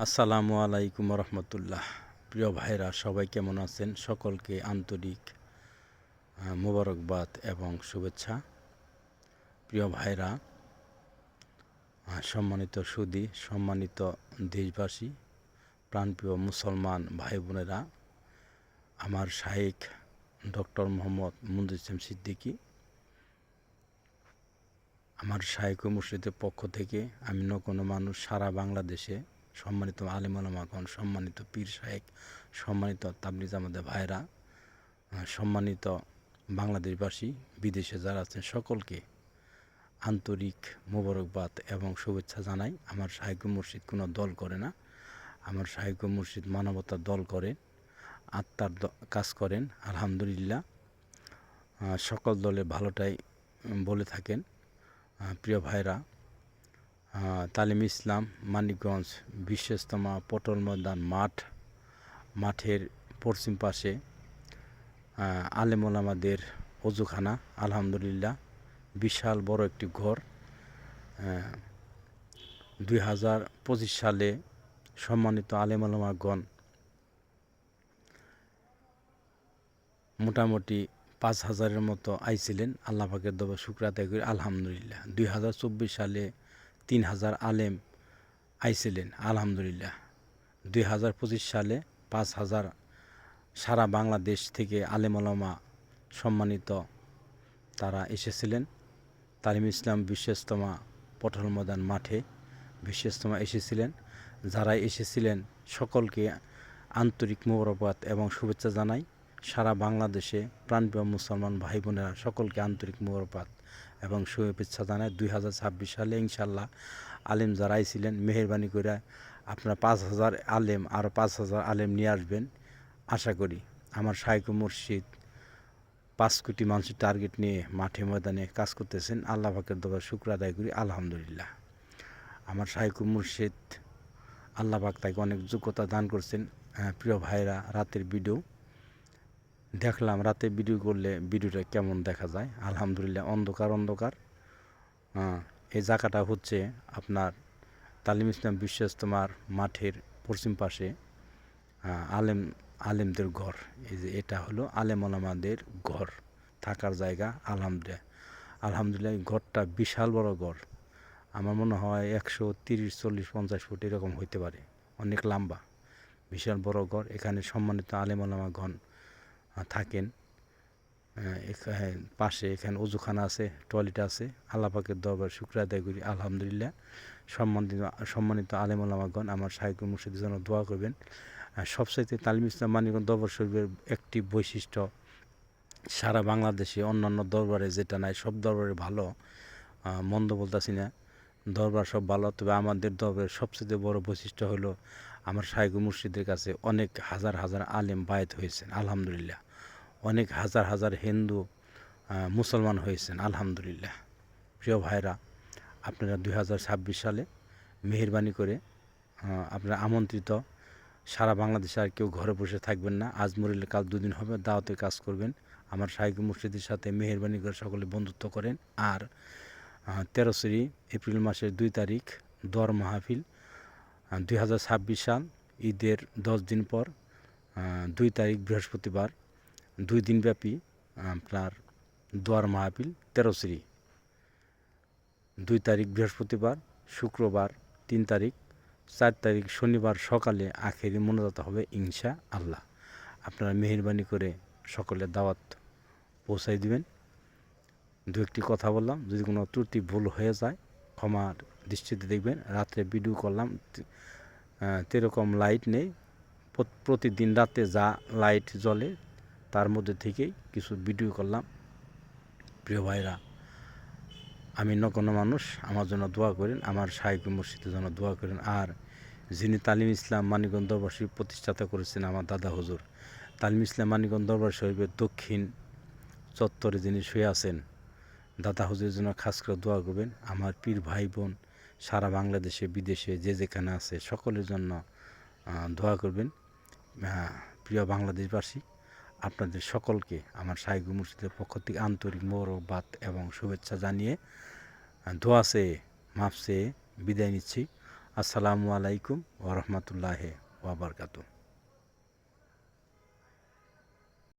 আসসালামু আলাইকুম রহমতুল্লাহ। প্রিয় ভাইরা সবাই কেমন আছেন? সকলকে আন্তরিক মোবারকবাদ এবং শুভেচ্ছা। প্রিয় ভাইরা, সম্মানিত সুধী, সম্মানিত দেশবাসী, প্রাণপ্রিয় মুসলমান ভাই বোনেরা, আমার শাইখ ডক্টর মোহাম্মদ মুনজির ইসলাম সিদ্দিকী, আমার শাইখ ও মুর্শিদের পক্ষ থেকে আমি কোনো মানুষ সারা বাংলাদেশে সম্মানিত আলেম ওলামাগণ, সম্মানিত পীর শাইখ, সম্মানিত তাবলিগ আমাদের ভাইরা, সম্মানিত বাংলাদেশবাসী, বিদেশে যারা আছেন সকলকে আন্তরিক মোবারকবাদ এবং শুভেচ্ছা জানাই। আমার শাইখ মুর্শিদ কোনো দল করে না, আমার শাইখ মুর্শিদ মানবতার দল করে, আত্মার কাজ করেন। আলহামদুলিল্লাহ, সকল দলে ভালোটাই বলে থাকেন। প্রিয় ভাইরা, তালিম ইসলাম মানিকগঞ্জ বিশ্বস্তমা পটল ময়দান মাঠের পশ্চিম পাশে আলেম ওলামাদের অজুখানা। আলহামদুলিল্লাহ, বিশাল বড় একটি ঘর। 2025 সালে সম্মানিত আলেম ওলামাগণ মোটামুটি 5,000-এর মতো আইছিলেন। আল্লাহ পাকের দরবারে শুকর আদায় করি আলহামদুলিল্লাহ। 2024 সালে 3,000 আলেম আইছিলেন আলহামদুলিল্লাহ। 2025 সালে 5,000 সারা বাংলাদেশ থেকে আলেম ওলামা সম্মানিত তারা এসেছিলেন। তালিম ইসলাম বিশ্বস্তমা পটল ময়দান মাঠে বিশ্বস্তমা এসেছিলেন। যারা এসেছিলেন সকলকে আন্তরিক মোবারকবাদ এবং শুভেচ্ছা জানাই। সারা বাংলাদেশে প্রাণপ্রিয় মুসলমান ভাই বোনেরা সকলকে আন্তরিক মোবারকবাদ এবং শুভেচ্ছা জানাই। 2026 সালে ইনশাল্লাহ আলেম যারা আইছিলেন, মেহেরবানি করে আপনারা 5,000 আলেম আরও 5,000 আলেম নিয়ে আসবেন আশা করি। আমার শাইখ মুর্শিদ 5 কোটি মানুষের টার্গেট নিয়ে মাঠে ময়দানে কাজ করতেছেন। আল্লাহ পাকের দরবারে শুকর আদায় করি আলহামদুলিল্লাহ। আমার শাইখ মুর্শিদ আল্লাহ পাক তাকে অনেক যোগ্যতা দান করছেন। প্রিয় ভাইরা, রাতের ভিডিও দেখলাম, রাতে ভিডিও করলে ভিডিওটা কেমন দেখা যায়। আলহামদুলিল্লাহ, অন্ধকার। এই জায়গাটা হচ্ছে আপনার তালিম ইসলাম বিশ্বস্তমার মাঠের পশ্চিম পাশে আলেমদের ঘর। এই যে এটা হলো আলেম ওলামাদের ঘর, থাকার জায়গা। আলহামদুলিল্লাহ, এই ঘরটা বিশাল বড় ঘর। আমার মনে হয় 130, 40, 50 ফুট এরকম হইতে পারে, অনেক লম্বা, বিশাল বড় ঘর। এখানে সম্মানিত আলেম ওলামাগণ থাকেন। পাশে এখানে অজুখানা আছে, টয়লেট আছে। আল্লাহ পাকের দরবারে শুকর আদায় করি আলহামদুলিল্লাহ। সম্মানিত আলেম ওলামাগণ আমার শাইখ মুর্শিদের জন্য দোয়া করবেন। সবচাইতে তালিম ইসলাম মানিকগঞ্জ দরবার শরীফের একটি বৈশিষ্ট্য, সারা বাংলাদেশে অন্যান্য দরবারে যেটা নাই, সব দরবারে ভালো, মন্দ বলতেছি না, দরবার সব ভালো, তবে আমাদের দরবারের সবচেয়ে বড় বৈশিষ্ট্য হলো আমার শাইখ মুর্শিদের কাছে অনেক হাজার আলেম বায়াত হয়েছেন আলহামদুলিল্লাহ। অনেক হাজার হিন্দু মুসলমান হয়েছেন আলহামদুলিল্লাহ। প্রিয় ভাইরা, আপনারা 2026 সালে মেহেরবানি করে আপনারা আমন্ত্রিত। সারা বাংলাদেশে আর কেউ ঘরে বসে থাকবেন না। আজ মরিলে কাল 2 দিন হবে, দাওয়াতের কাজ করবেন। আমার শাইখ মুর্শিদের সাথে মেহেরবানি করে সকলে বন্ধুত্ব করেন। আর 13 এপ্রিল মাসের 2 তারিখ দোয়ার মাহফিল, 2026 সাল ঈদের 10 দিন পর 2 তারিখ বৃহস্পতিবার 2 দিনব্যাপী আপনার দোয়ার মাহফিল। 2 তারিখ বৃহস্পতিবার, শুক্রবার 3 তারিখ, 4 তারিখ শনিবার সকালে আখেরি মোনাজাত হবে ইনশা আল্লাহ। আপনারা মেহেরবানি করে সকলের দাওয়াত পৌঁছাই দিবেন। 2-1টি কথা বললাম, যদি কোনো ত্রুটি ভুল হয়ে যায় ক্ষমার দৃষ্টিতে দেখবেন। রাত্রে ভিডিও করলাম, এরকম লাইট নেই। প্রতিদিন রাতে যা লাইট জ্বলে তার মধ্যে থেকেই কিছু ভিডিও করলাম। প্রিয় ভাইরা, আমি কোনো মানুষ, আমার জন্য দোয়া করেন, আমার শাইখ মুর্শিদের জন্য দোয়া করেন। আর যিনি তালিম ইসলাম মানিকগঞ্জ দরবার শরীফ প্রতিষ্ঠাতা করেছেন আমার দাদা হুজুর, তালিম ইসলাম মানিকগঞ্জ দরবার শরীফের দক্ষিণ চত্বরে যিনি শুয়ে আছেন, দাদা হুজুরের জন্য খাস করে দোয়া করবেন। আমার পীর ভাই বোন সারা বাংলাদেশে বিদেশে যে যেখানে আছে সকলের জন্য দোয়া করবেন। প্রিয় বাংলাদেশবাসী, আপনাদের সকলকে আমার শাইখ মুর্শিদের পক্ষ থেকে আন্তরিক মোবারকবাদ এবং শুভেচ্ছা জানিয়ে দোয়া চেয়ে মাফ চেয়ে বিদায় নিচ্ছি। আসসালামু আলাইকুম ওয়া রাহমাতুল্লাহি ওয়া বারাকাতুহু।